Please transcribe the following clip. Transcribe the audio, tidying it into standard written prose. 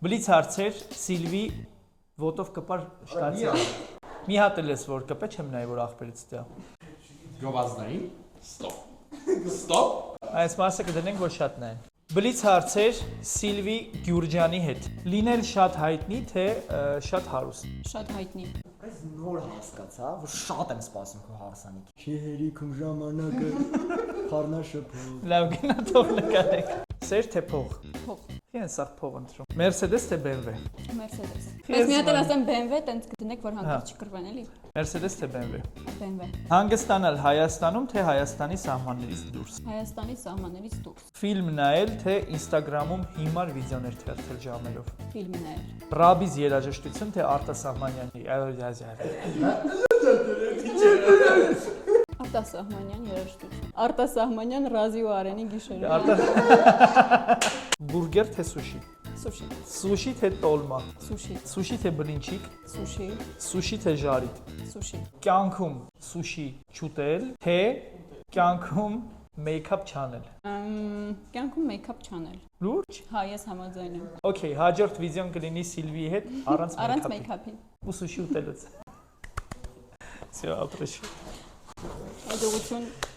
Բլից հարցեր Սիլվի ոտով կպար շտացի։ Մի հատ էլ ես որ կպե չեմ նայ որ ախպերից դա։ Գովազդային։ Ստոպ։ Այս մասը կդնենք որ շատ նայեն։ Բլից հարցեր Սիլվի Գյուրջյանի հետ։ Լինել շատ հայտնի թե շատ հարուստ։ Շատ հայտնի։ Այս նոր հասկացա, որ շատ եմ սպասում քո հարսանիքի։ Չի հերիքում ժամանակը խառնաշփոթ։ Լավ գնա թող նկարեք։ Սեր թե փող։ Փող։ Ինչ սա փող ընտրում։ Mercedes թե BMW։ Mercedes։ Բայց մի հատ էլ ասեմ BMW, տենց կդնեք որ հանկարծ չկրվեն էլի։ Mercedes թե BMW։ BMW։ Հանգստանալ Հայաստանում թե Հայաստանի սահմաններից դուրս։ Հայաստանի սահմաններից դուրս։ Ֆիլմ նայել թե Instagram-ում հիմար վիդեոներ թերթել ժամերով։ Ֆիլմ նայել։ Ռաբիզ երաժշտություն թե Արտասահմանյանի։ Արտասահմանյան երաժշտություն։ Արտասահմանյան Ռազի ու Արենի գիշերը։ Բուրգեր թե սուշի։ Սուշի։ Սուշի թե տոլմա։ Սուշի։ Սուշի թե բլինչիկ։ Սուշի։ Սուշի թե ժարիտ։ Սուշի։ Կյանքում սուշի չուտել թե կյանքում մեյքափ չանել։ Կյանքում մեյքափ չանել։ Լուրջ։ Հա, ես համաձայն եմ։ Okay, հաջորդ վիդեոն կլինի Սիլվիի հետ առանց մեյքափի։ Ու սուշի ուտելուց։ Всё, ապրեշ։ Հաջողություն։